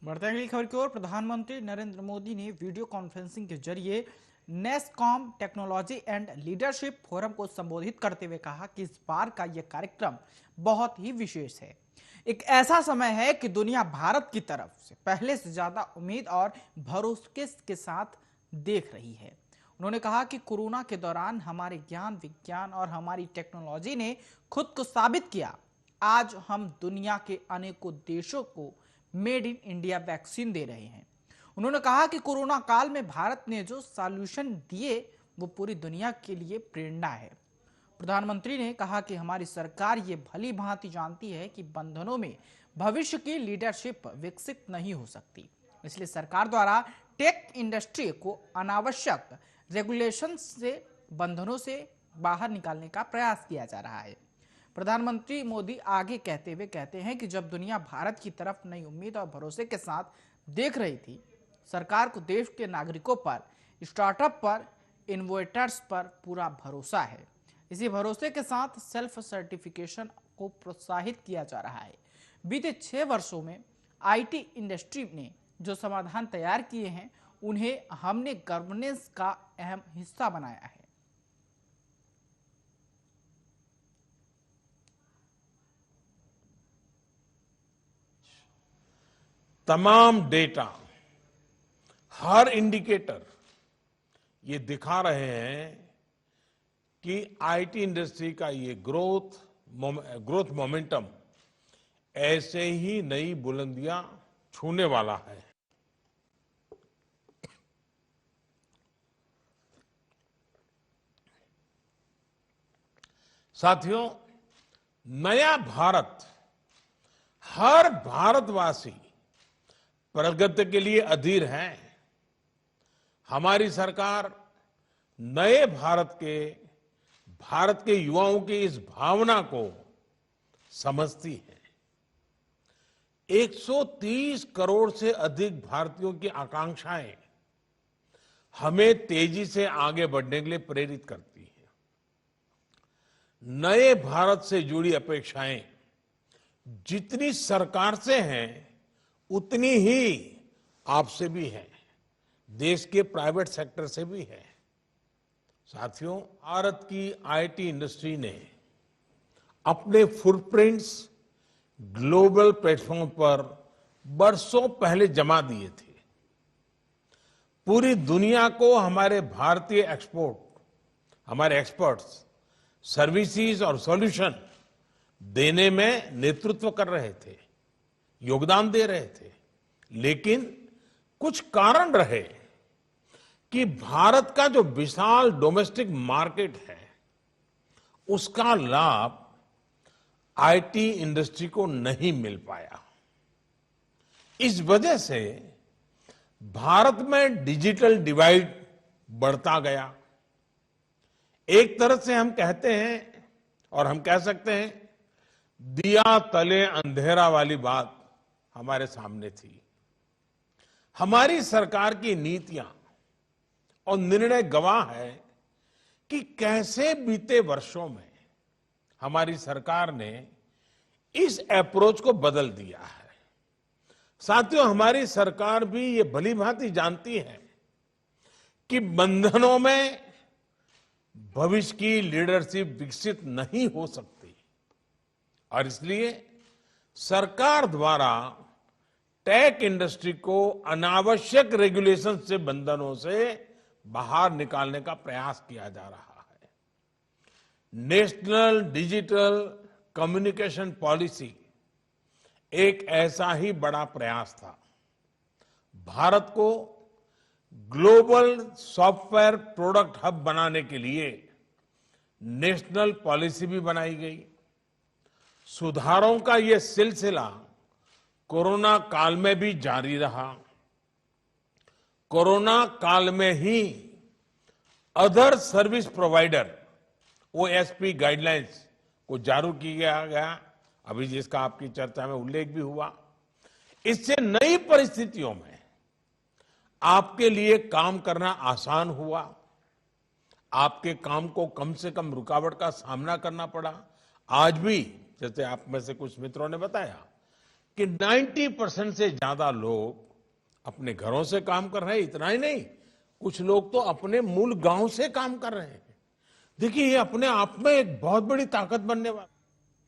बढ़ते अगली खबर की ओर। प्रधानमंत्री नरेंद्र मोदी ने वीडियो कॉन्फ्रेंसिंग के जरिए NASSCOM technology and leadership forum को संबोधित करते हुए कहा कि इस बार का यह कार्यक्रम बहुत ही विशेष है। एक ऐसा समय है कि दुनिया भारत की तरफ से पहले से ज्यादा उम्मीद और भरोसे के साथ देख रही है। उन्होंने कहा कि कोरोना के दौरान हमारे ज्ञान विज्ञान और हमारी टेक्नोलॉजी ने खुद को साबित किया। आज हम दुनिया के अनेकों देशों को मेड इन इंडिया वैक्सीन दे रहे हैं। उन्होंने कहा कि कोरोना काल में भारत ने जो सॉल्यूशन दिए वो पूरी दुनिया के लिए प्रेरणा है। प्रधानमंत्री ने कहा कि हमारी सरकार ये भली भांति जानती है कि बंधनों में भविष्य की लीडरशिप विकसित नहीं हो सकती, इसलिए सरकार द्वारा टेक इंडस्ट्री को अनावश्यक रेगुलेशन से बंधनों से बाहर निकालने का प्रयास किया जा रहा है। प्रधानमंत्री मोदी आगे कहते हुए कहते हैं कि जब दुनिया भारत की तरफ नई उम्मीद और भरोसे के साथ देख रही थी, सरकार को देश के नागरिकों पर, स्टार्टअप पर, इनोवेटर्स पर पूरा भरोसा है। इसी भरोसे के साथ सेल्फ सर्टिफिकेशन को प्रोत्साहित किया जा रहा है। बीते 6 वर्षों में आईटी इंडस्ट्री ने जो समाधान तैयार किए हैं, उन्हें हमने गवर्नेंस का अहम हिस्सा बनाया है। तमाम डेटा, हर इंडिकेटर ये दिखा रहे हैं कि आईटी इंडस्ट्री का ये ग्रोथ मोमेंटम ऐसे ही नई बुलंदियां छूने वाला है। साथियों, नया भारत, हर भारतवासी प्रगति के लिए अधीर है। हमारी सरकार नए भारत के युवाओं की इस भावना को समझती है। 130 करोड़ से अधिक भारतीयों की आकांक्षाएं हमें तेजी से आगे बढ़ने के लिए प्रेरित करती है। नए भारत से जुड़ी अपेक्षाएं जितनी सरकार से हैं, उतनी ही आपसे भी है, देश के प्राइवेट सेक्टर से भी है। साथियों, भारत की आईटी इंडस्ट्री ने अपने फुटप्रिंट्स ग्लोबल प्लेटफॉर्म पर बरसों पहले जमा दिए थे। पूरी दुनिया को हमारे भारतीय हमारे एक्सपर्ट्स सर्विसेज और सॉल्यूशन देने में नेतृत्व कर रहे थे, योगदान दे रहे थे। लेकिन कुछ कारण रहे कि भारत का जो विशाल डोमेस्टिक मार्केट है, उसका लाभ आईटी इंडस्ट्री को नहीं मिल पाया। इस वजह से भारत में डिजिटल डिवाइड बढ़ता गया। एक तरह से हम कहते हैं, और हम कह सकते हैं, दिया तले अंधेरा वाली बात हमारे सामने थी। हमारी सरकार की नीतियां और निर्णय गवाह है कि कैसे बीते वर्षों में हमारी सरकार ने इस अप्रोच को बदल दिया है। साथियों, हमारी सरकार भी ये भली भांति जानती है कि बंधनों में भविष्य की लीडरशिप विकसित नहीं हो सकती, और इसलिए सरकार द्वारा टेक इंडस्ट्री को अनावश्यक रेगुलेशन से, बंधनों से बाहर निकालने का प्रयास किया जा रहा है। नेशनल डिजिटल कम्युनिकेशन पॉलिसी एक ऐसा ही बड़ा प्रयास था। भारत को ग्लोबल सॉफ्टवेयर प्रोडक्ट हब बनाने के लिए नेशनल पॉलिसी भी बनाई गई। सुधारों का यह सिलसिला कोरोना काल में भी जारी रहा। कोरोना काल में ही other service provider OSP guidelines को जारी किया गया, अभी जिसका आपकी चर्चा में उल्लेख भी हुआ। इससे नई परिस्थितियों में आपके लिए काम करना आसान हुआ। आपके काम को कम से कम रुकावट का सामना करना पड़ा। आज भी, जैसे आप में से कुछ मित्रों ने बताया, कि 90% से ज्यादा लोग अपने घरों से काम कर रहे हैं। इतना ही नहीं, कुछ लोग तो अपने मूल गांव से काम कर रहे हैं। देखिए, ये अपने आप में एक बहुत बड़ी ताकत बनने वाला।